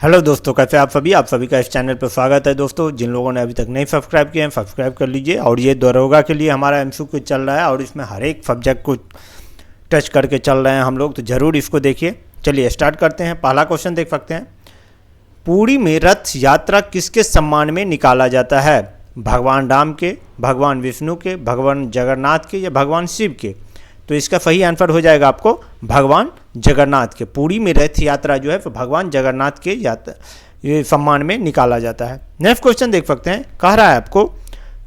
Hello दोस्तों, कैसे आप सभी का इस चैनल पर स्वागत है। दोस्तों, जिन लोगों ने अभी तक नहीं सब्सक्राइब किए हैं सब्सक्राइब कर लीजिए। और ये दरोगा के लिए हमारा एमसीक्यू चल रहा है और इसमें हर एक सब्जेक्ट को टच करके चल रहे हैं हम लोग, तो ज़रूर इसको देखिए। चलिए स्टार्ट करते हैं। पहला क्वेश्चन देख सकते हैं। पुरी में रथ यात्रा किसके सम्मान में निकाला जाता है? भगवान राम के, भगवान विष्णु के, भगवान जगन्नाथ के या भगवान शिव के? तो इसका सही आंसर हो जाएगा आपको भगवान जगन्नाथ के। पुरी में रथ यात्रा जो है तो भगवान जगन्नाथ के ये सम्मान में निकाला जाता है। नेक्स्ट क्वेश्चन देख सकते हैं। कह रहा है आपको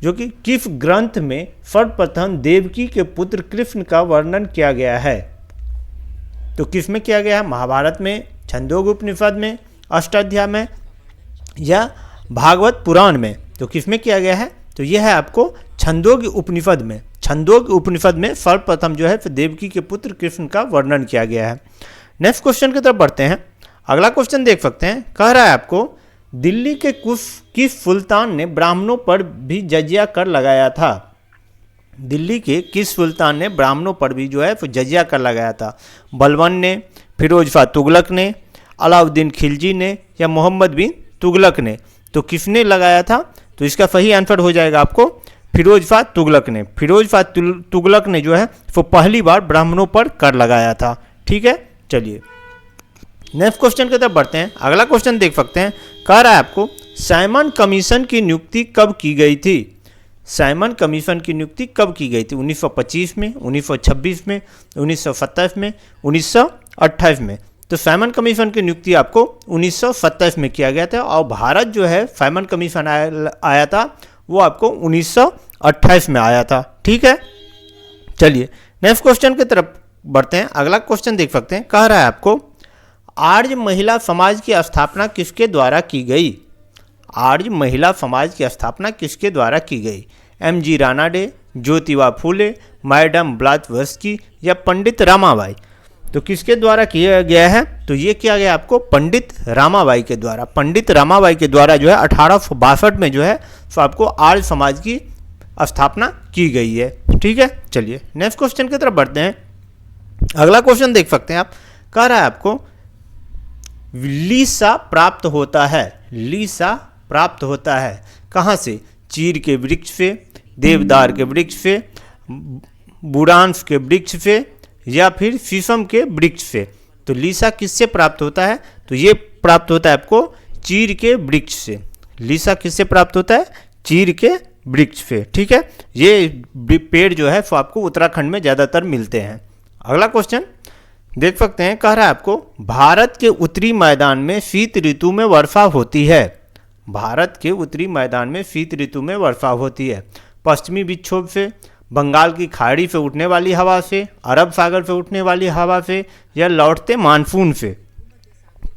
जो कि किस ग्रंथ में सर्वप्रथम देवकी के पुत्र कृष्ण का वर्णन किया गया है? तो किस में किया गया है? महाभारत में, छंदोग्य उपनिषद में, अष्टाध्याय में या भागवत पुराण में? तो किस में किया गया है? तो यह है आपको छंदोग्य उपनिषद में। छंदोग्य उपनिषद में सर्वप्रथम जो है देवकी के पुत्र कृष्ण का वर्णन किया गया है। नेक्स्ट क्वेश्चन की तरफ बढ़ते हैं। अगला क्वेश्चन देख सकते हैं। कह रहा है आपको दिल्ली के किस सुल्तान ने ब्राह्मणों पर भी जजिया कर लगाया था? दिल्ली के किस सुल्तान ने ब्राह्मणों पर भी जो है जजिया कर लगाया था? बलबन ने, फिरोज शाह तुगलक ने, अलाउद्दीन खिलजी ने या मोहम्मद बिन तुगलक ने? तो किसने लगाया था? तो इसका सही आंसर हो जाएगा आपको फिरोज शाह तुगलक ने। फिरोज शाह तुगलक ने जो है वो पहली बार ब्राह्मणों पर कर लगाया था। ठीक है, चलिए नेक्स्ट क्वेश्चन की तरफ बढ़ते हैं। अगला क्वेश्चन देख सकते हैं। कह रहा है आपको साइमन कमीशन की नियुक्ति कब की गई थी? साइमन कमीशन की नियुक्ति कब की गई थी? 1925 में, 1926 में, 1927 में, 1928 में? तो साइमन कमीशन की नियुक्ति आपको 1927 में किया गया था और भारत जो है साइमन कमीशन आया था वो आपको 1928 में आया था। ठीक है, चलिए नेक्स्ट क्वेश्चन की तरफ बढ़ते हैं। अगला क्वेश्चन देख सकते हैं। कह रहा है आपको आर्य महिला समाज की स्थापना किसके द्वारा की गई? आर्य महिला समाज की स्थापना किसके द्वारा की गई? एम.जी. रानाडे, ज्योतिबा फूले, मैडम ब्लॉवत्स्की या पंडित रामाबाई? तो किसके द्वारा किया गया है? तो ये किया गया आपको पंडित रामाबाई के द्वारा। पंडित रामाबाई के द्वारा जो है 1862 में जो है तो आपको आर्य समाज की स्थापना की गई है। ठीक है, चलिए नेक्स्ट क्वेश्चन की तरफ बढ़ते हैं। अगला क्वेश्चन देख सकते हैं आप। कह रहा है आपको लीसा प्राप्त होता है। लीसा प्राप्त होता है कहाँ से? चीर के वृक्ष से, देवदार के वृक्ष से, बुरांश के वृक्ष से या फिर शीशम के वृक्ष से? तो लीसा किससे प्राप्त होता है? तो ये प्राप्त होता है आपको चीर के वृक्ष से। लीसा किससे प्राप्त होता है? चीर के वृक्ष से। ठीक है, ये पेड़ जो है वो आपको उत्तराखंड में ज़्यादातर मिलते हैं। अगला क्वेश्चन देख सकते हैं। कह रहा है आपको भारत के उत्तरी मैदान में शीत ऋतु में वर्षा होती है। भारत के उत्तरी मैदान में शीत ऋतु में वर्षा होती है पश्चिमी विक्षोभ से, बंगाल की खाड़ी से उठने वाली हवा से, अरब सागर से उठने वाली हवा से या लौटते मानसून से?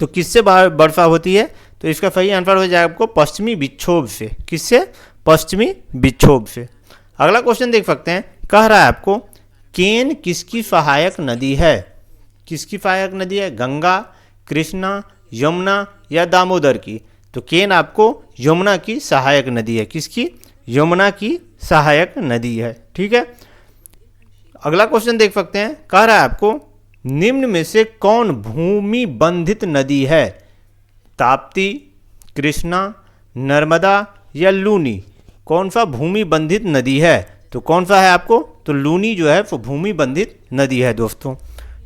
तो किससे वर्षा होती है? तो इसका सही आंसर हो जाएगा आपको पश्चिमी विक्षोभ से। किससे? पश्चिमी विक्षोभ से। अगला क्वेश्चन देख सकते हैं। कह रहा है आपको केन किसकी सहायक नदी है? किसकी सहायक नदी है? गंगा, कृष्णा, यमुना या दामोदर की? तो केन आपको यमुना की सहायक नदी है। किसकी? यमुना की सहायक नदी है। ठीक है, अगला क्वेश्चन देख सकते हैं। कह रहा है आपको निम्न में से कौन भूमि बंधित नदी है? ताप्ती, कृष्णा, नर्मदा या लूनी? कौन सा भूमि बंधित नदी है? तो कौन सा है आपको? तो लूनी जो है वो भूमि बंधित नदी है दोस्तों।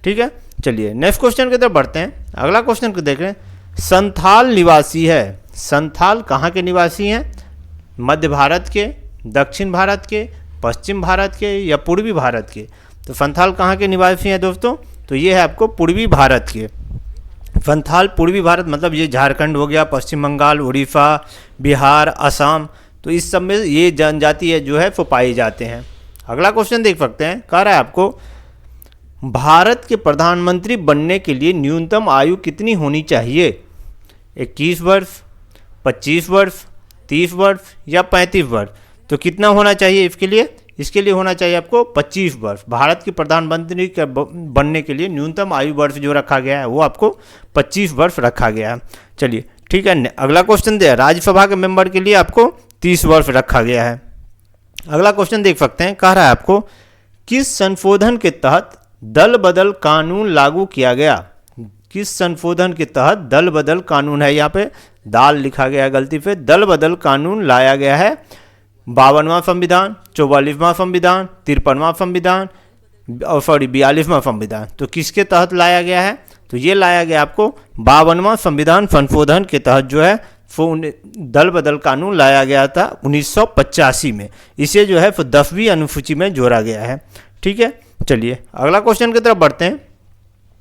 ठीक है, चलिए नेक्स्ट क्वेश्चन की तरफ बढ़ते हैं। अगला क्वेश्चन को देख रहे हैं। संथाल निवासी है। संथाल कहाँ के निवासी हैं? मध्य भारत के, दक्षिण भारत के, पश्चिम भारत के या पूर्वी भारत के? तो संथाल कहाँ के निवासी हैं दोस्तों? तो ये है आपको पूर्वी भारत के। संथाल पूर्वी भारत मतलब ये झारखंड हो गया, पश्चिम बंगाल, उड़ीसा, बिहार, असम, तो इस सब में ये जनजाति जो है वो पाए जाते हैं। अगला क्वेश्चन देख सकते हैं। कह रहा है आपको भारत के प्रधानमंत्री बनने के लिए न्यूनतम आयु कितनी होनी चाहिए? 21 वर्ष, 25 वर्ष, 30 वर्ष या 35 वर्ष? तो कितना होना चाहिए इसके लिए? इसके लिए होना चाहिए आपको 25 वर्ष। भारत के प्रधानमंत्री के बनने के लिए न्यूनतम आयु वर्ष जो रखा गया है वो आपको 25 वर्ष रखा गया है। चलिए ठीक है, अगला क्वेश्चन दे राज्यसभा के मेंबर के लिए आपको 30 वर्ष रखा गया है। अगला क्वेश्चन देख सकते हैं। कह रहा है आपको किस संशोधन के तहत दल बदल कानून लागू किया गया? किस संशोधन के तहत दल बदल कानून है, यहाँ पे दाल लिखा गया है गलती पे, दल बदल कानून लाया गया है? 52वां संविधान, 44वां संविधान, 53वां संविधान और 42वां संविधान। तो किसके तहत लाया गया है? तो ये लाया गया आपको 52वां संविधान संशोधन के तहत जो है वो दल बदल कानून लाया गया था 1985 में। इसे जो है वो 10वीं अनुसूची में जोड़ा गया है। ठीक है, चलिए अगला क्वेश्चन की तरफ बढ़ते हैं।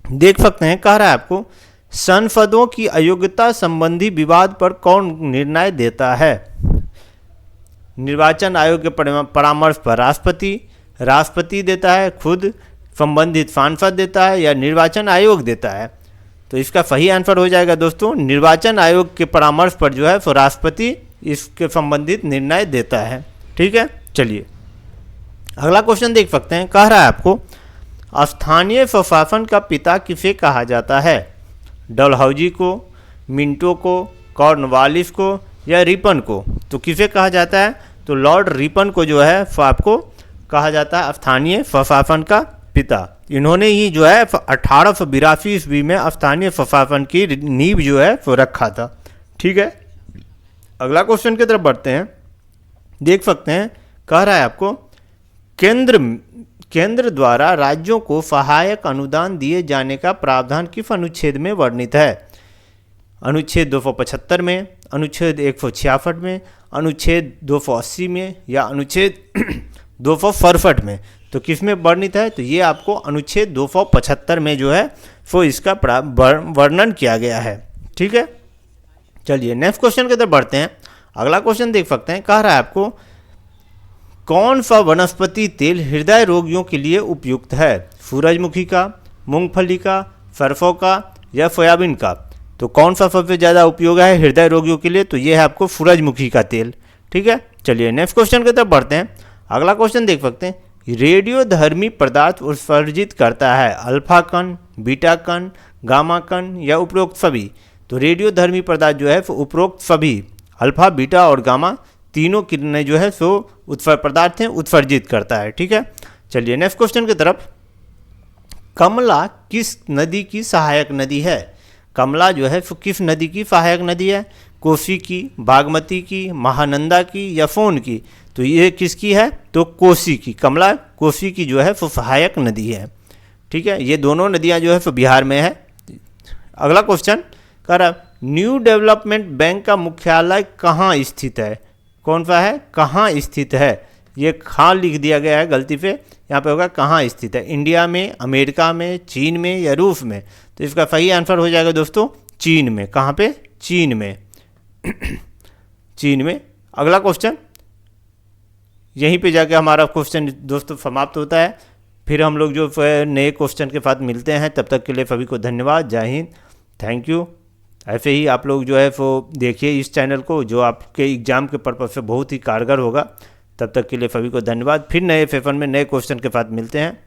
देख सकते हैं, कह रहा है आपको सांसदों की अयोग्यता संबंधी विवाद पर कौन निर्णय देता है? निर्वाचन आयोग के परामर्श पर राष्ट्रपति देता है, खुद संबंधित सांसद देता है, या निर्वाचन आयोग देता है? तो इसका सही आंसर हो जाएगा दोस्तों, निर्वाचन आयोग के परामर्श पर जो है वो राष्ट्रपति इसके संबंधित निर्णय देता है। ठीक है, चलिए अगला क्वेश्चन देख सकते हैं। कह रहा है आपको स्थानीय स्वशासन का पिता किसे कहा जाता है? डलहौजी को, मिंटो को, कॉर्नवालिस को या रिपन को? तो किसे कहा जाता है? तो लॉर्ड रिपन को जो है वो आपको कहा जाता है स्थानीय स्वशासन का पिता। इन्होंने ही जो है 1882 ईस्वी में स्थानीय स्वशासन की नींव जो है वो रखा था। ठीक है, अगला क्वेश्चन की तरफ बढ़ते हैं। देख सकते हैं, कह रहा है आपको केंद्र द्वारा राज्यों को सहायक अनुदान दिए जाने का प्रावधान किस अनुच्छेद में वर्णित है? अनुच्छेद 275 में, अनुच्छेद 166 में, अनुच्छेद 280 में या अनुच्छेद 267 में? तो किस में वर्णित है? तो ये आपको अनुच्छेद 275 में जो है वो इसका वर्णन किया गया है। ठीक है, चलिए नेक्स्ट क्वेश्चन की तरफ बढ़ते हैं। अगला क्वेश्चन देख सकते हैं, कह रहा है आपको कौन सा वनस्पति तेल हृदय रोगियों के लिए उपयुक्त है? सूरजमुखी का, मूंगफली का, सरसों का या सोयाबीन का? तो कौन सा सबसे ज़्यादा उपयोग है हृदय रोगियों के लिए? तो ये है आपको सूरजमुखी का तेल। ठीक है, चलिए नेक्स्ट क्वेश्चन की तरफ बढ़ते हैं। अगला क्वेश्चन देख सकते हैं, रेडियोधर्मी पदार्थ उत्सर्जित करता है अल्फा कण, बीटा कण, गामा कण या उपरोक्त सभी? तो रेडियोधर्मी पदार्थ जो है वो उपरोक्त सभी अल्फा, बीटा और गामा तीनों किरणें जो है सो पदार्थ हैं उत्सर्जित करता है। ठीक है, चलिए नेक्स्ट क्वेश्चन की तरफ। कमला किस नदी की सहायक नदी है? कमला जो है वो किस नदी की सहायक नदी है? कोसी की, बागमती की, महानंदा की या सोन की? तो ये किसकी है? तो कोसी की। कमला कोसी की जो है वो सहायक नदी है। ठीक है, ये दोनों नदियां जो है वो बिहार में है। अगला क्वेश्चन कह रहा न्यू डेवलपमेंट बैंक का मुख्यालय कहाँ स्थित है? कौन सा है? कहाँ स्थित है? ये कहाँ लिख दिया गया है गलती पे, यहाँ पे होगा कहाँ स्थित है। इंडिया में, अमेरिका में, चीन में या रूस में? तो इसका सही आंसर हो जाएगा दोस्तों चीन में। कहाँ पे? चीन में। चीन में। अगला क्वेश्चन, यहीं पे जाके हमारा क्वेश्चन दोस्तों समाप्त होता है। फिर हम लोग जो नए क्वेश्चन के साथ मिलते हैं, तब तक के लिए सभी को धन्यवाद। जय हिंद, थैंक यू। ऐसे ही आप लोग जो है वो देखिए इस चैनल को, जो आपके एग्ज़ाम के पर्पज़ से बहुत ही कारगर होगा। तब तक के लिए सभी को धन्यवाद। फिर नए सेशन में नए क्वेश्चन के साथ मिलते हैं।